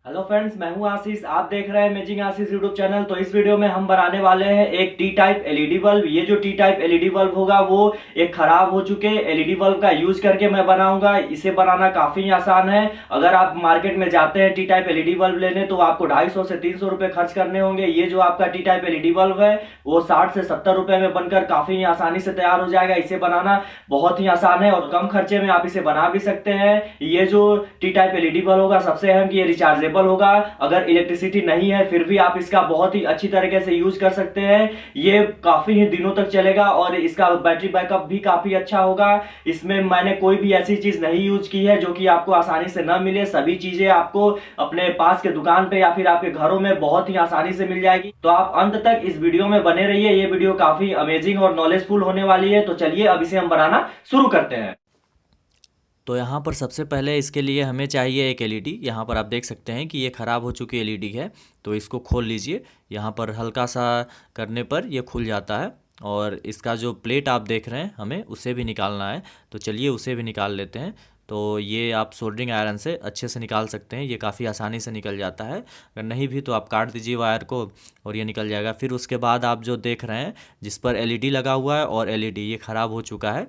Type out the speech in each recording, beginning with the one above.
Hello friends, मैं हूं आशीष। आप देख रहे हैं अमेजिंग आशीष यूट्यूब चैनल। तो इस वीडियो में हम बनाने वाले हैं एक टी टाइप एलईडी बल्ब। ये जो टी टाइप एलईडी बल्ब होगा वो एक खराब हो चुके एलईडी बल्ब का यूज करके मैं बनाऊंगा। इसे बनाना काफी आसान है। अगर आप मार्केट में जाते हैं टी टाइप एलईडी बल्ब लेने तो आपको 250 से 300 रुपए खर्च करने होंगे। ये जो आपका टी टाइप एलईडी बल्ब है वो 60 से 70 रुपए में बनकर काफी आसानी से तैयार हो जाएगा। इसे बनाना बहुत ही आसान है और कम खर्चे में आप इसे बना भी सकते हैं। ये जो टी टाइप एलईडी बल्ब होगा, सबसे अहम कि ये रिचार्जेबल होगा। अगर इलेक्ट्रिसिटी नहीं है फिर भी आप इसका बहुत ही अच्छी तरीके से यूज कर सकते हैं। ये काफी ही दिनों तक चलेगा और इसका बैटरी बैकअप भी काफी अच्छा होगा। इसमें मैंने कोई भी ऐसी चीज नहीं यूज की है जो कि आपको आसानी से न मिले। सभी चीजें आपको अपने पास के दुकान पे या फिर आपके घरों में बहुत ही आसानी से मिल जाएगी। तो आप अंत तक इस वीडियो में बने रहिए। ये वीडियो काफी अमेजिंग और नॉलेजफुल होने वाली है। तो चलिए अब इसे हम बनाना शुरू करते हैं। तो यहाँ पर सबसे पहले इसके लिए हमें चाहिए एक एलईडी। यहाँ पर आप देख सकते हैं कि ये ख़राब हो चुकी एलईडी है। तो इसको खोल लीजिए। यहाँ पर हल्का सा करने पर ये खुल जाता है और इसका जो प्लेट आप देख रहे हैं हमें उसे भी निकालना है। तो चलिए उसे भी निकाल लेते हैं। तो ये आप सोल्डरिंग आयरन से अच्छे से निकाल सकते हैं। ये काफ़ी आसानी से निकल जाता है। अगर नहीं भी तो आप काट दीजिए वायर को और ये निकल जाएगा। फिर उसके बाद आप जो देख रहे हैं जिस पर एलईडी लगा हुआ है और एलईडी ये ख़राब हो चुका है,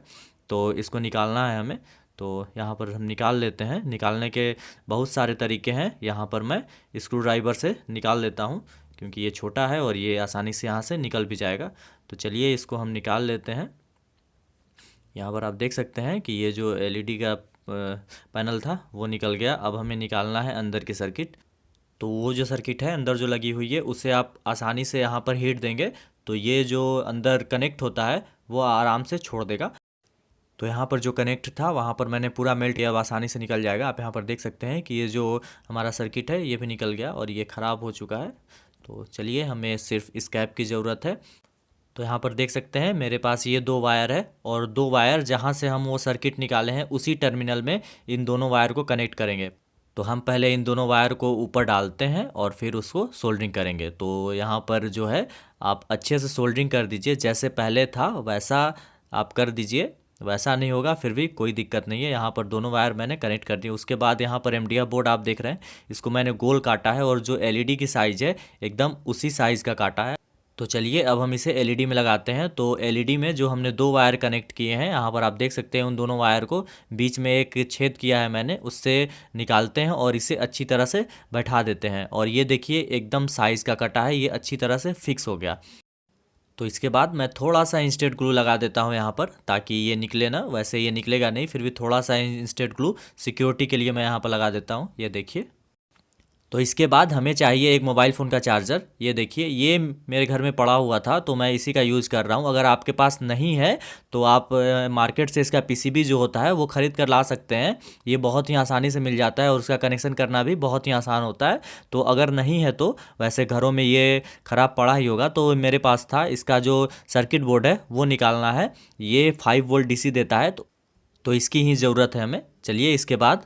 तो इसको निकालना है हमें। तो यहाँ पर हम निकाल लेते हैं। निकालने के बहुत सारे तरीके हैं। यहाँ पर मैं स्क्रू ड्राइवर से निकाल लेता हूँ क्योंकि ये छोटा है और ये आसानी से यहाँ से निकल भी जाएगा। तो चलिए इसको हम निकाल लेते हैं। यहाँ पर आप देख सकते हैं कि ये जो एलईडी का पैनल था वो निकल गया। अब हमें निकालना है अंदर की सर्किट। तो वो जो सर्किट है अंदर जो लगी हुई है उसे आप आसानी से यहाँ पर हीट देंगे तो ये जो अंदर कनेक्ट होता है वो आराम से छोड़ देगा। तो यहाँ पर जो कनेक्ट था वहाँ पर मैंने पूरा मेल्ट किया। अब आसानी से निकल जाएगा। आप यहाँ पर देख सकते हैं कि ये जो हमारा सर्किट है ये भी निकल गया और ये ख़राब हो चुका है। तो चलिए हमें सिर्फ इस कैप की ज़रूरत है। तो यहाँ पर देख सकते हैं मेरे पास ये दो वायर है और दो वायर जहाँ से हम वो सर्किट निकाले हैं उसी टर्मिनल में इन दोनों वायर को कनेक्ट करेंगे। तो हम पहले इन दोनों वायर को ऊपर डालते हैं और फिर उसको सोल्डरिंग करेंगे। तो यहाँ पर जो है आप अच्छे से सोल्डरिंग कर दीजिए। जैसे पहले था वैसा आप कर दीजिए। वैसा नहीं होगा फिर भी कोई दिक्कत नहीं है। यहाँ पर दोनों वायर मैंने कनेक्ट कर दिए। उसके बाद यहाँ पर एमडीएफ बोर्ड आप देख रहे हैं, इसको मैंने गोल काटा है और जो एलईडी की साइज़ है एकदम उसी साइज़ का काटा है। तो चलिए अब हम इसे एलईडी में लगाते हैं। तो एलईडी में जो हमने दो वायर कनेक्ट किए हैं यहाँ पर आप देख सकते हैं उन दोनों वायर को बीच में एक छेद किया है मैंने, उससे निकालते हैं और इसे अच्छी तरह से बैठा देते हैं। और ये देखिए एकदम साइज़ का कटा है, ये अच्छी तरह से फिक्स हो गया। तो इसके बाद मैं थोड़ा सा इंस्टेंट ग्लू लगा देता हूँ यहाँ पर ताकि ये निकले ना। वैसे ये निकलेगा नहीं, फिर भी थोड़ा सा इंस्टेंट ग्लू सिक्योरिटी के लिए मैं यहाँ पर लगा देता हूँ। ये देखिए। तो इसके बाद हमें चाहिए एक मोबाइल फ़ोन का चार्जर। ये देखिए ये मेरे घर में पड़ा हुआ था तो मैं इसी का यूज़ कर रहा हूँ। अगर आपके पास नहीं है तो आप मार्केट से इसका पीसीबी जो होता है वो ख़रीद कर ला सकते हैं। ये बहुत ही आसानी से मिल जाता है और उसका कनेक्शन करना भी बहुत ही आसान होता है। तो अगर नहीं है तो वैसे घरों में ये ख़राब पड़ा ही होगा, तो मेरे पास था। इसका जो सर्किट बोर्ड है वो निकालना है। ये 5 वोल्ट डीसी देता है तो इसकी ही ज़रूरत है हमें। चलिए इसके बाद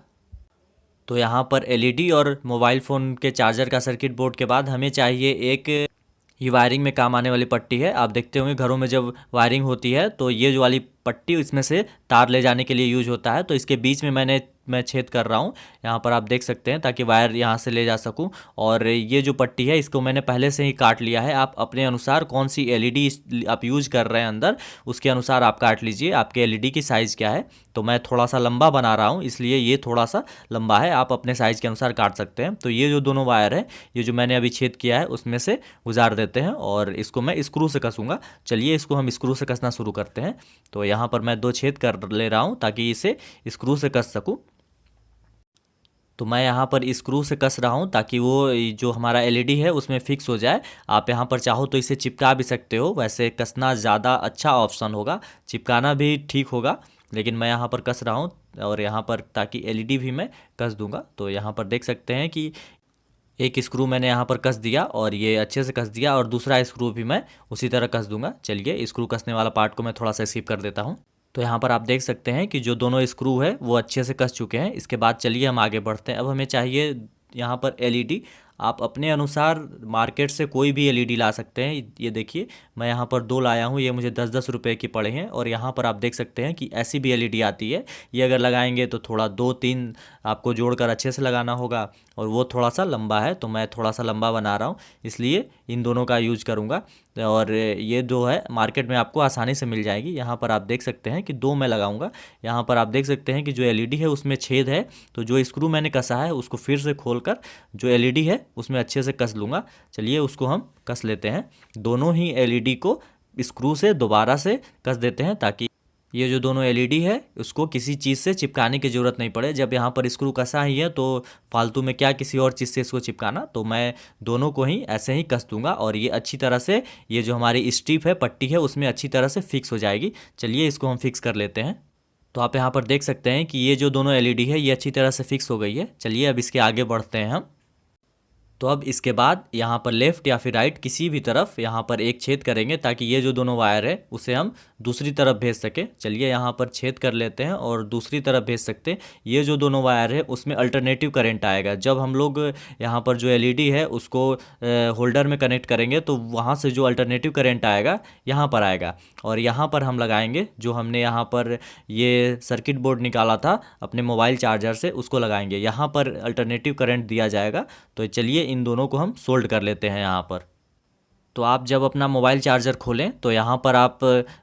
तो यहाँ पर एलईडी और मोबाइल फ़ोन के चार्जर का सर्किट बोर्ड के बाद हमें चाहिए एक, ये वायरिंग में काम आने वाली पट्टी है। आप देखते होंगे घरों में जब वायरिंग होती है तो ये जो वाली पट्टी इसमें से तार ले जाने के लिए यूज होता है। तो इसके बीच में मैं छेद कर रहा हूँ यहाँ पर आप देख सकते हैं ताकि वायर यहाँ से ले जा सकूँ। और ये जो पट्टी है इसको मैंने पहले से ही काट लिया है। आप अपने अनुसार कौन सी एलईडी आप यूज कर रहे हैं अंदर उसके अनुसार आप काट लीजिए। आपके एलईडी की साइज़ क्या है। तो मैं थोड़ा सा लंबा बना रहा हूँ इसलिए ये थोड़ा सा लंबा है, आप अपने साइज़ के अनुसार काट सकते हैं। तो ये जो दोनों वायर है ये जो मैंने अभी छेद किया है उसमें से गुजार देते हैं और इसको मैं स्क्रू से कसूँगा। चलिए इसको हम स्क्रू से कसना शुरू करते हैं। तो यहाँ पर मैं दो छेद कर ले रहा हूँ ताकि इसे स्क्रू से कस सकूँ। तो मैं यहाँ पर स्क्रू से कस रहा हूँ ताकि वो जो हमारा एलईडी है उसमें फिक्स हो जाए। आप यहाँ पर चाहो तो इसे चिपका भी सकते हो, वैसे कसना ज़्यादा अच्छा ऑप्शन होगा। चिपकाना भी ठीक होगा लेकिन मैं यहाँ पर कस रहा हूँ और यहाँ पर ताकि एलईडी भी मैं कस दूँगा। तो यहाँ पर देख सकते हैं कि एक स्क्रू मैंने यहाँ पर कस दिया और ये अच्छे से कस दिया और दूसरा स्क्रू भी मैं उसी तरह कस दूंगा। चलिए स्क्रू कसने वाला पार्ट को मैं थोड़ा सा स्किप कर देता हूँ। तो यहाँ पर आप देख सकते हैं कि जो दोनों स्क्रू है वो अच्छे से कस चुके हैं। इसके बाद चलिए हम आगे बढ़ते हैं। अब हमें चाहिए यहाँ पर एलईडी। आप अपने अनुसार मार्केट से कोई भी एलईडी ला सकते हैं। ये देखिए मैं यहाँ पर 2 लाया हूँ, ये मुझे 10-10 रुपए की पड़े हैं। और यहाँ पर आप देख सकते हैं कि ऐसी भी एलईडी आती है। ये अगर लगाएंगे तो थोड़ा 2-3 आपको जोड़कर अच्छे से लगाना होगा, और वो थोड़ा सा लंबा है तो मैं थोड़ा सा लंबा बना रहा हूँ, इसलिए इन दोनों का यूज करूँगा। और ये जो है मार्केट में आपको आसानी से मिल जाएगी। यहाँ पर आप देख सकते हैं कि 2 मैं लगाऊंगा। यहाँ पर आप देख सकते हैं कि जो एलईडी है उसमें छेद है, तो जो स्क्रू मैंने कसा है उसको फिर से खोलकर जो एलईडी है उसमें अच्छे से कस लूँगा। चलिए उसको हम कस लेते हैं। दोनों ही एलईडी को स्क्रू से दोबारा से कस देते हैं, ताकि ये जो दोनों एलईडी है उसको किसी चीज़ से चिपकाने की ज़रूरत नहीं पड़े। जब यहाँ पर स्क्रू कसा ही है तो फालतू में क्या किसी और चीज़ से इसको चिपकाना, तो मैं दोनों को ही ऐसे ही कस दूंगा और ये अच्छी तरह से, ये जो हमारी स्ट्रिप है, पट्टी है, उसमें अच्छी तरह से फिक्स हो जाएगी। चलिए इसको हम फिक्स कर लेते हैं। तो आप यहाँ पर देख सकते हैं कि ये जो दोनों एलईडी है ये अच्छी तरह से फिक्स हो गई है। चलिए अब इसके आगे बढ़ते हैं हम। तो अब इसके बाद यहाँ पर लेफ़्ट या फिर राइट किसी भी तरफ यहाँ पर एक छेद करेंगे, ताकि ये जो दोनों वायर है उसे हम दूसरी तरफ भेज सकें। चलिए यहाँ पर छेद कर लेते हैं और दूसरी तरफ भेज सकते हैं। ये जो दोनों वायर है उसमें अल्टरनेटिव करंट आएगा। जब हम लोग यहाँ पर जो एलईडी है उसको होल्डर में कनेक्ट करेंगे तो वहाँ से जो अल्टरनेटिव करंट आएगा यहाँ पर आएगा, और यहाँ पर हम लगाएंगे जो हमने यहाँ पर ये सर्किट बोर्ड निकाला था अपने मोबाइल चार्जर से, उसको लगाएंगे। यहाँ पर अल्टरनेटिव करंट दिया जाएगा। तो चलिए इन दोनों को हम सोल्ड कर लेते हैं यहाँ पर। तो आप जब अपना मोबाइल चार्जर खोलें तो यहाँ पर आप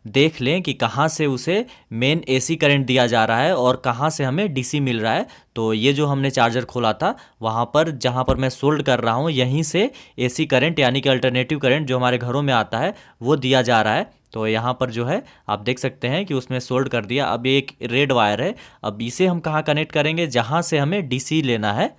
देख लें कि कहाँ से उसे मेन एसी करंट दिया जा रहा है और कहाँ से हमें डीसी मिल रहा है। तो ये जो हमने चार्जर खोला था वहाँ पर जहाँ पर मैं सोल्ड कर रहा हूँ यहीं से एसी करंट यानी कि अल्टरनेटिव करंट जो हमारे घरों में आता है वो दिया जा रहा है। तो यहाँ पर जो है आप देख सकते हैं कि उसमें सोल्ड कर दिया। अब एक रेड वायर है, अब इसे हम कहाँ कनेक्ट करेंगे, जहाँ से हमें डीसी लेना है।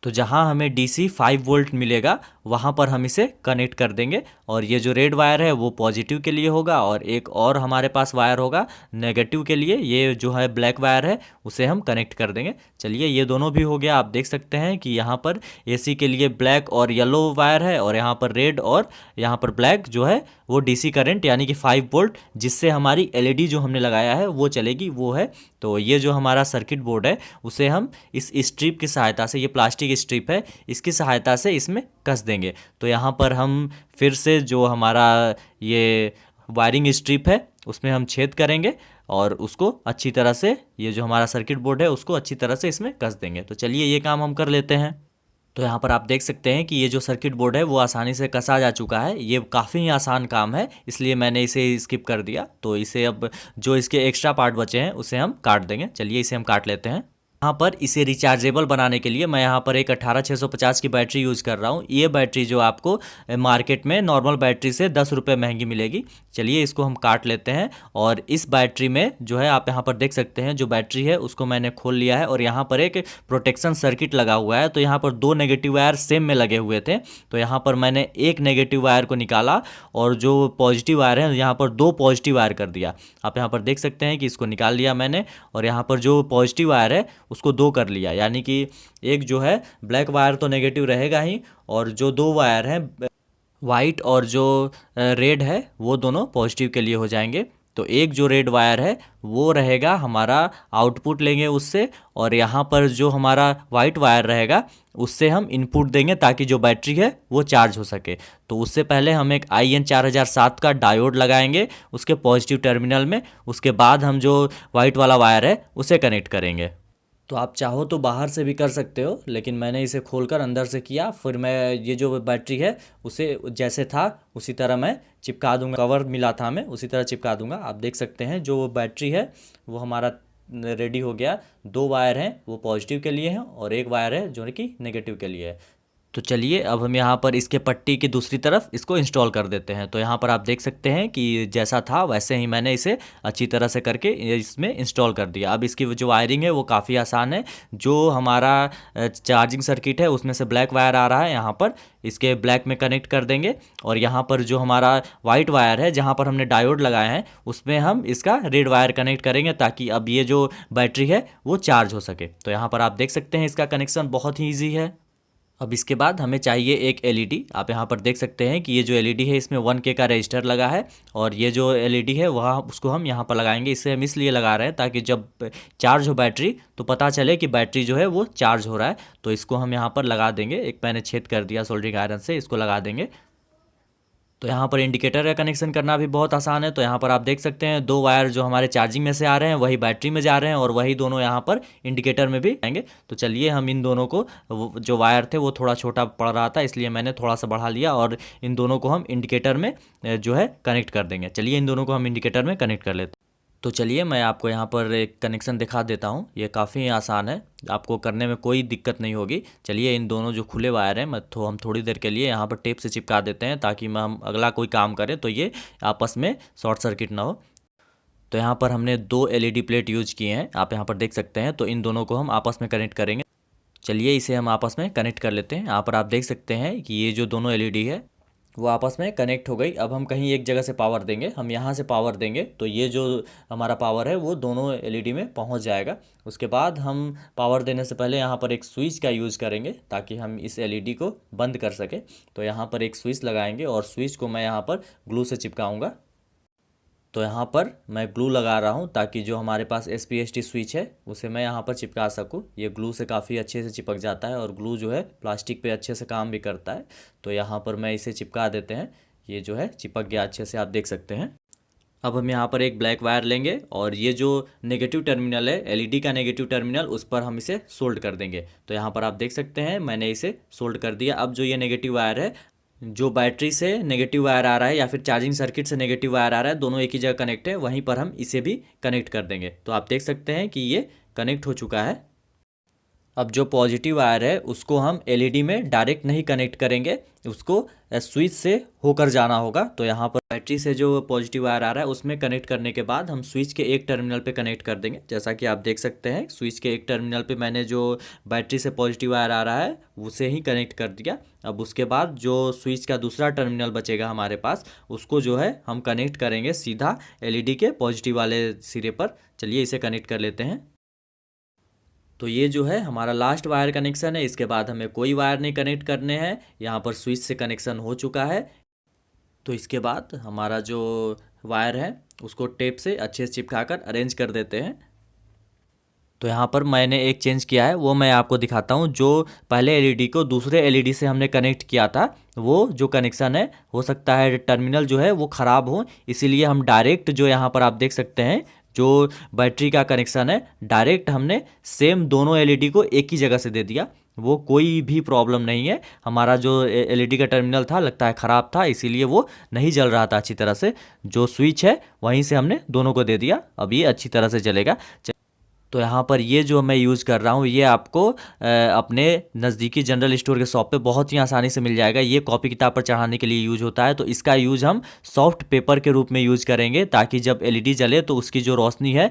तो जहाँ हमें डीसी 5 वोल्ट मिलेगा वहाँ पर हम इसे कनेक्ट कर देंगे, और ये जो रेड वायर है वो पॉजिटिव के लिए होगा, और एक और हमारे पास वायर होगा नेगेटिव के लिए। ये जो है ब्लैक वायर है उसे हम कनेक्ट कर देंगे। चलिए ये दोनों भी हो गया। आप देख सकते हैं कि यहाँ पर एसी के लिए ब्लैक और येलो वायर है, और यहाँ पर रेड और यहाँ पर ब्लैक जो है वो डीसी करंट यानी कि 5 वोल्ट जिससे हमारी एलईडी जो हमने लगाया है वो चलेगी, वो है। तो ये जो हमारा सर्किट बोर्ड है उसे हम इस स्ट्रिप की सहायता से, ये प्लास्टिक स्ट्रिप है, इसकी सहायता से इसमें कस देंगे। तो यहाँ पर हम फिर से जो हमारा ये वायरिंग स्ट्रिप है उसमें हम छेद करेंगे और उसको अच्छी तरह से, ये जो हमारा सर्किट बोर्ड है उसको अच्छी तरह से इसमें कस देंगे। तो चलिए ये काम हम कर लेते हैं। तो यहाँ पर आप देख सकते हैं कि ये जो सर्किट बोर्ड है वो आसानी से कसा जा चुका है। ये काफ़ी ही आसान काम है, इसलिए मैंने इसे स्किप कर दिया। तो इसे अब जो इसके एक्स्ट्रा पार्ट बचे हैं उसे हम काट देंगे। चलिए इसे हम काट लेते हैं। यहाँ पर इसे रिचार्जेबल बनाने के लिए मैं यहाँ पर एक 18650 की बैटरी यूज़ कर रहा हूँ। ये बैटरी जो आपको मार्केट में नॉर्मल बैटरी से 10 रुपये महंगी मिलेगी। चलिए इसको हम काट लेते हैं। और इस बैटरी में जो है आप यहाँ पर देख सकते हैं जो बैटरी है उसको मैंने खोल लिया है, और यहाँ पर एक प्रोटेक्शन सर्किट लगा हुआ है। तो यहाँ पर 2 नेगेटिव वायर सेम में लगे हुए थे, तो यहाँ पर मैंने एक नेगेटिव वायर को निकाला और जो पॉजिटिव वायर है यहाँ पर 2 पॉजिटिव वायर कर दिया। आप यहाँ पर देख सकते हैं कि इसको निकाल लिया मैंने, और यहाँ पर जो पॉजिटिव वायर है उसको 2 कर लिया, यानी कि एक जो है ब्लैक वायर तो नेगेटिव रहेगा ही, और जो 2 वायर हैं वाइट और जो रेड है वो दोनों पॉजिटिव के लिए हो जाएंगे। तो एक जो रेड वायर है वो रहेगा हमारा आउटपुट लेंगे उससे, और यहाँ पर जो हमारा वाइट वायर रहेगा उससे हम इनपुट देंगे ताकि जो बैटरी है वो चार्ज हो सके। तो उससे पहले हम एक IN4007 का डायोड लगाएंगे उसके पॉजिटिव टर्मिनल में, उसके बाद हम जो वाइट वाला वायर है उसे कनेक्ट करेंगे। तो आप चाहो तो बाहर से भी कर सकते हो, लेकिन मैंने इसे खोलकर अंदर से किया। फिर मैं ये जो बैटरी है उसे जैसे था उसी तरह मैं चिपका दूंगा, कवर मिला था हमें उसी तरह चिपका दूंगा। आप देख सकते हैं जो बैटरी है वो हमारा रेडी हो गया। 2 वायर हैं वो पॉजिटिव के लिए हैं और एक वायर है जो कि नेगेटिव के लिए है। तो चलिए अब हम यहाँ पर इसके पट्टी की दूसरी तरफ इसको इंस्टॉल कर देते हैं। तो यहाँ पर आप देख सकते हैं कि जैसा था वैसे ही मैंने इसे अच्छी तरह से करके इसमें इंस्टॉल कर दिया। अब इसकी जो वायरिंग है वो काफ़ी आसान है। जो हमारा चार्जिंग सर्किट है उसमें से ब्लैक वायर आ रहा है, यहाँ पर इसके ब्लैक में कनेक्ट कर देंगे, और यहाँ पर जो हमारा वाइट वायर है जहाँ पर हमने डायोड लगाए हैं उसमें हम इसका रेड वायर कनेक्ट करेंगे ताकि अब ये जो बैटरी है वो चार्ज हो सके। तो यहाँ पर आप देख सकते हैं इसका कनेक्शन बहुत ही ईजी है। अब इसके बाद हमें चाहिए एक एलईडी। आप यहाँ पर देख सकते हैं कि ये जो एलईडी है इसमें 1K का रजिस्टर लगा है और ये जो एलईडी है वह उसको हम यहाँ पर लगाएंगे। इसे हम इसलिए लगा रहे हैं ताकि जब चार्ज हो बैटरी तो पता चले कि बैटरी जो है वो चार्ज हो रहा है। तो इसको हम यहाँ पर लगा देंगे। एक मैंने छेद कर दिया सोल्डरिंग आयरन से, इसको लगा देंगे। तो यहाँ पर इंडिकेटर का कनेक्शन करना भी बहुत आसान है। तो यहाँ पर आप देख सकते हैं 2 वायर जो हमारे चार्जिंग में से आ रहे हैं वही बैटरी में जा रहे हैं और वही दोनों यहाँ पर इंडिकेटर में भी आएंगे। तो चलिए हम इन दोनों को, जो वायर थे वो थोड़ा छोटा पड़ रहा था इसलिए मैंने थोड़ा सा बढ़ा लिया और इन दोनों को हम इंडिकेटर में जो है कनेक्ट कर देंगे। चलिए इन दोनों को हम इंडिकेटर में कनेक्ट कर लेते हैं। तो चलिए मैं आपको यहाँ पर एक कनेक्शन दिखा देता हूँ। ये काफ़ी आसान है, आपको करने में कोई दिक्कत नहीं होगी। चलिए इन दोनों जो खुले वायर हैं हम थोड़ी देर के लिए यहाँ पर टेप से चिपका देते हैं ताकि हम अगला कोई काम करें तो ये आपस में शॉर्ट सर्किट ना हो। तो यहाँ पर हमने 2 एलईडी प्लेट यूज किए हैं, आप यहाँ पर देख सकते हैं। तो इन दोनों को हम आपस में कनेक्ट करेंगे। चलिए इसे हम आपस में कनेक्ट कर लेते हैं। यहाँ पर आप देख सकते हैं कि ये जो दोनों एलईडी है वो आपस में कनेक्ट हो गई। अब हम कहीं एक जगह से पावर देंगे, हम यहाँ से पावर देंगे तो ये जो हमारा पावर है वो दोनों एलईडी में पहुँच जाएगा। उसके बाद हम पावर देने से पहले यहाँ पर एक स्विच का यूज़ करेंगे ताकि हम इस एलईडी को बंद कर सकें। तो यहाँ पर एक स्विच लगाएंगे और स्विच को मैं यहाँ पर ग्लू से चिपकाऊँगा। तो यहाँ पर मैं ग्लू लगा रहा हूँ ताकि जो हमारे पास SPST स्विच है उसे मैं यहाँ पर चिपका सकूँ। ये ग्लू से काफ़ी अच्छे से चिपक जाता है और ग्लू जो है प्लास्टिक पे अच्छे से काम भी करता है। तो यहाँ पर मैं इसे चिपका देते हैं। ये जो है चिपक गया अच्छे से, आप देख सकते हैं। अब हम यहाँ पर एक ब्लैक वायर लेंगे और ये जो नेगेटिव टर्मिनल है एलईडी का नेगेटिव टर्मिनल, उस पर हम इसे सोल्ड कर देंगे। तो यहाँ पर आप देख सकते हैं मैंने इसे सोल्ड कर दिया। अब जो ये नेगेटिव वायर है, जो बैटरी से नेगेटिव वायर आ रहा है या फिर चार्जिंग सर्किट से नेगेटिव वायर आ रहा है, दोनों एक ही जगह कनेक्ट है, वहीं पर हम इसे भी कनेक्ट कर देंगे। तो आप देख सकते हैं कि ये कनेक्ट हो चुका है। अब जो पॉजिटिव वायर है उसको हम एलईडी में डायरेक्ट नहीं कनेक्ट करेंगे, उसको स्विच से होकर जाना होगा। तो यहाँ पर बैटरी से जो पॉजिटिव वायर आ रहा है उसमें कनेक्ट करने के बाद हम स्विच के एक टर्मिनल पे कनेक्ट कर देंगे। जैसा कि आप देख सकते हैं स्विच के एक टर्मिनल पे मैंने जो बैटरी से पॉजिटिव वायर आ रहा है उसे ही कनेक्ट कर दिया। अब उसके बाद जो स्विच का दूसरा टर्मिनल बचेगा हमारे पास, उसको जो है हम कनेक्ट करेंगे सीधा एलईडी के पॉजिटिव वाले सिरे पर। चलिए इसे कनेक्ट कर लेते हैं। तो ये जो है हमारा लास्ट वायर कनेक्शन है। इसके बाद हमें कोई वायर नहीं कनेक्ट करने हैं। यहाँ पर स्विच से कनेक्शन हो चुका है। तो इसके बाद हमारा जो वायर है उसको टेप से अच्छे से चिपका कर अरेंज कर देते हैं। तो यहाँ पर मैंने एक चेंज किया है, वो मैं आपको दिखाता हूँ। जो पहले एलईडी को दूसरे एलईडी से हमने कनेक्ट किया था, वो जो कनेक्शन है हो सकता है टर्मिनल जो है वो ख़राब हो, इसीलिए हम डायरेक्ट जो यहाँ पर आप देख सकते हैं जो बैटरी का कनेक्शन है डायरेक्ट हमने सेम दोनों एलईडी को एक ही जगह से दे दिया। वो कोई भी प्रॉब्लम नहीं है। हमारा जो एलईडी का टर्मिनल था लगता है ख़राब था, इसीलिए वो नहीं जल रहा था अच्छी तरह से। जो स्विच है वहीं से हमने दोनों को दे दिया, अब ये अच्छी तरह से जलेगा। तो यहाँ पर ये जो मैं यूज़ कर रहा हूँ ये आपको अपने नज़दीकी जनरल स्टोर के शॉप पे बहुत ही आसानी से मिल जाएगा। ये कॉपी किताब पर चढ़ाने के लिए यूज होता है। तो इसका यूज़ हम सॉफ्ट पेपर के रूप में यूज़ करेंगे ताकि जब एलईडी जले तो उसकी जो रोशनी है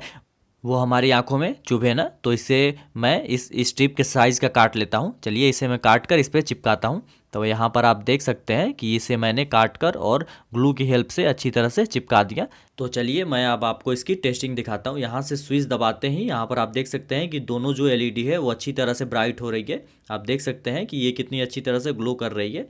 वो हमारी आंखों में चुभे ना। तो इससे मैं इस स्ट्रिप के साइज़ का काट लेता हूँ। चलिए इसे मैं काट कर इस पर चिपकाता हूँ। तो यहाँ पर आप देख सकते हैं कि इसे मैंने काट कर और ग्लू की हेल्प से अच्छी तरह से चिपका दिया। तो चलिए मैं अब आपको इसकी टेस्टिंग दिखाता हूँ। यहाँ से स्विच दबाते ही यहाँ पर आप देख सकते हैं कि दोनों जो एलईडी है वो अच्छी तरह से ब्राइट हो रही है। आप देख सकते हैं कि ये कितनी अच्छी तरह से ग्लो कर रही है।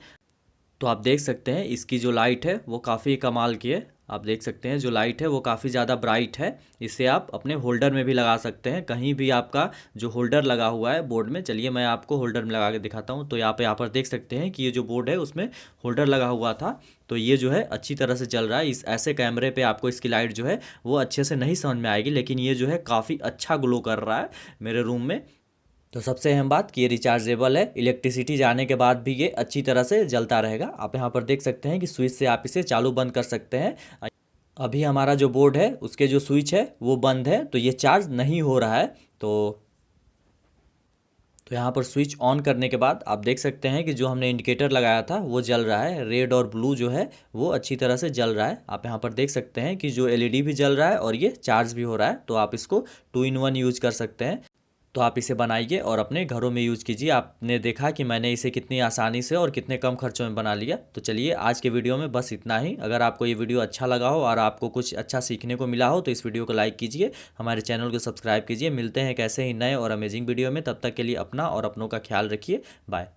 तो आप देख सकते हैं इसकी जो लाइट है वो काफ़ी कमाल की है। आप देख सकते हैं जो लाइट है वो काफ़ी ज़्यादा ब्राइट है। इसे आप अपने होल्डर में भी लगा सकते हैं, कहीं भी आपका जो होल्डर लगा हुआ है बोर्ड में। चलिए मैं आपको होल्डर में लगा के दिखाता हूँ। तो यहाँ पर देख सकते हैं कि ये जो बोर्ड है उसमें होल्डर लगा हुआ था। तो ये जो है अच्छी तरह से जल रहा है। इस ऐसे कैमरे पे आपको इसकी लाइट जो है वो अच्छे से नहीं समझ में आएगी, लेकिन ये जो है काफ़ी अच्छा ग्लो कर रहा है मेरे रूम में। तो सबसे अहम बात कि ये रिचार्जेबल है, इलेक्ट्रिसिटी जाने के बाद भी ये अच्छी तरह से जलता रहेगा। आप यहाँ पर देख सकते हैं कि स्विच से आप इसे चालू बंद कर सकते हैं। अभी हमारा जो बोर्ड है उसके जो स्विच है वो बंद है, तो ये चार्ज नहीं हो रहा है। तो यहाँ पर स्विच ऑन करने के बाद आप देख सकते हैं कि जो हमने इंडिकेटर लगाया था वो जल रहा है। रेड और ब्लू जो है वो अच्छी तरह से जल रहा है। आप यहाँ पर देख सकते हैं कि जो एलईडी भी जल रहा है और ये चार्ज भी हो रहा है। तो आप इसको 2 in 1 यूज कर सकते हैं। तो आप इसे बनाइए और अपने घरों में यूज़ कीजिए। आपने देखा कि मैंने इसे कितनी आसानी से और कितने कम खर्चों में बना लिया। तो चलिए आज के वीडियो में बस इतना ही। अगर आपको ये वीडियो अच्छा लगा हो और आपको कुछ अच्छा सीखने को मिला हो तो इस वीडियो को लाइक कीजिए, हमारे चैनल को सब्सक्राइब कीजिए। मिलते हैं एक ऐसे ही नए और अमेजिंग वीडियो में। तब तक के लिए अपना और अपनों का ख्याल रखिए। बाय।